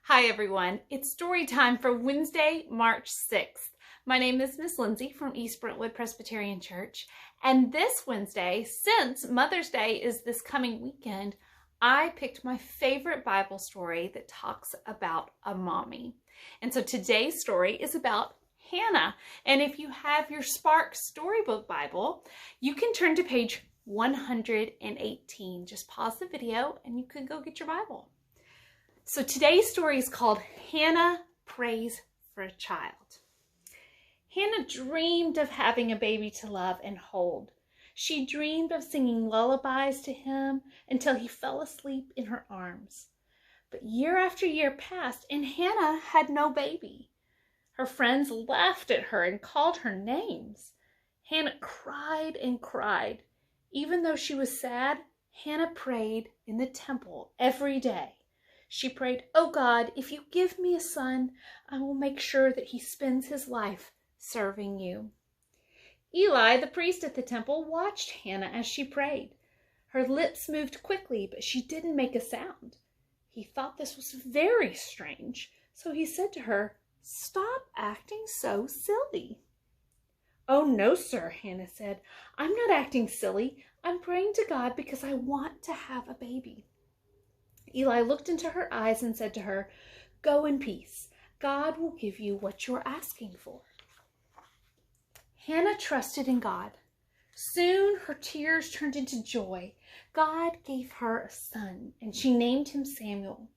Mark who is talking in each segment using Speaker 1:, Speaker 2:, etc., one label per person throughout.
Speaker 1: Hi everyone, it's story time for Wednesday, March 6th. My name is Miss Lindsay from East Brentwood Presbyterian Church, and this Wednesday, since Mother's Day is this coming weekend, I picked my favorite Bible story that talks about a mommy. And so today's story is about Hannah. And if you have your Spark Storybook Bible, you can turn to page 118. Just pause the video and you can go get your Bible. So today's story is called Hannah Prays for a Child. Hannah dreamed of having a baby to love and hold. She dreamed of singing lullabies to him until he fell asleep in her arms. But year after year passed and Hannah had no baby. Her friends laughed at her and called her names. Hannah cried and cried. Even though she was sad, Hannah prayed in the temple every day. She prayed, "Oh God, if you give me a son, I will make sure that he spends his life serving you." Eli, the priest at the temple, watched Hannah as she prayed. Her lips moved quickly, but she didn't make a sound. He thought this was very strange, so he said to her, "Stop acting so silly." "Oh no, sir," Hannah said. "I'm not acting silly. I'm praying to God because I want to have a baby." Eli looked into her eyes and said to her, "Go in peace. God will give you what you're asking for." Hannah trusted in God. Soon her tears turned into joy. God gave her a son, and she named him Samuel.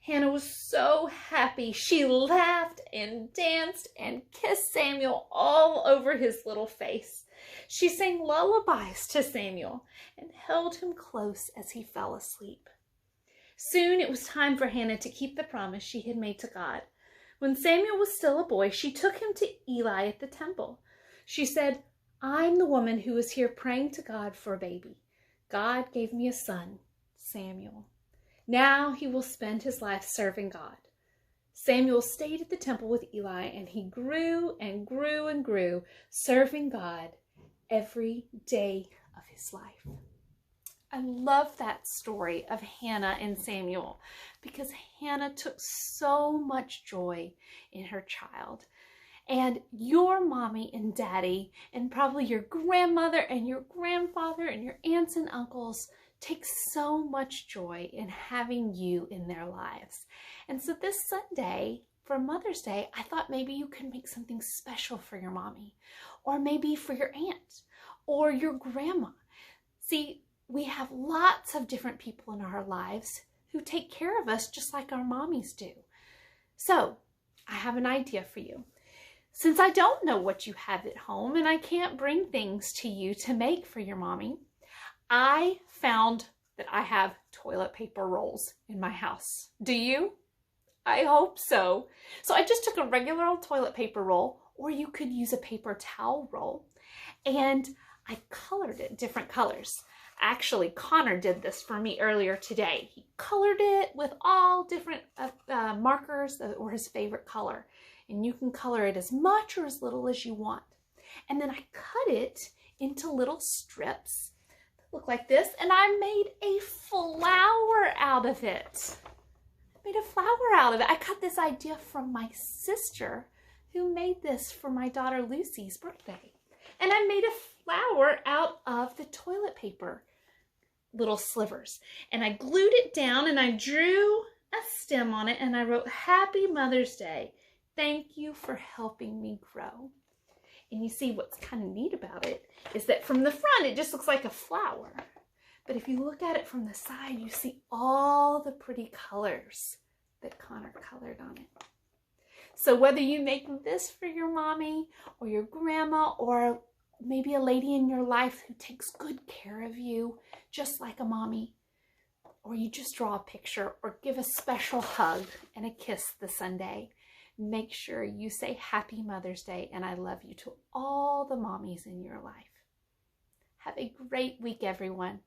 Speaker 1: Hannah was so happy. She laughed and danced and kissed Samuel all over his little face. She sang lullabies to Samuel and held him close as he fell asleep. Soon it was time for Hannah to keep the promise she had made to God. When Samuel was still a boy, she took him to Eli at the temple. She said, "I'm the woman who is here praying to God for a baby. God gave me a son, Samuel. Now he will spend his life serving God." Samuel stayed at the temple with Eli, and he grew and grew and grew, serving God every day of his life. I love that story of Hannah and Samuel because Hannah took so much joy in her child. And your mommy and daddy and probably your grandmother and your grandfather and your aunts and uncles take so much joy in having you in their lives. And so this Sunday for Mother's Day, I thought maybe you could make something special for your mommy, or maybe for your aunt or your grandma. See, we have lots of different people in our lives who take care of us just like our mommies do. So I have an idea for you. Since I don't know what you have at home and I can't bring things to you to make for your mommy, I found that I have toilet paper rolls in my house. Do you? I hope so. So I just took a regular old toilet paper roll, or you could use a paper towel roll, and I colored it different colors. Actually, Connor did this for me earlier today. He colored it with all different markers that were his favorite color. And you can color it as much or as little as you want. And then I cut it into little strips that look like this, and I made a flower out of it. I got this idea from my sister who made this for my daughter Lucy's birthday. And I made a flower out of the toilet paper, little slivers. And I glued it down and I drew a stem on it and I wrote, "Happy Mother's Day. Thank you for helping me grow." And you see what's kind of neat about it is that from the front, it just looks like a flower. But if you look at it from the side, you see all the pretty colors that Connor colored on it. So whether you make this for your mommy or your grandma or maybe a lady in your life who takes good care of you, just like a mommy, or you just draw a picture or give a special hug and a kiss this Sunday, make sure you say Happy Mother's Day and I love you to all the mommies in your life. Have a great week, everyone.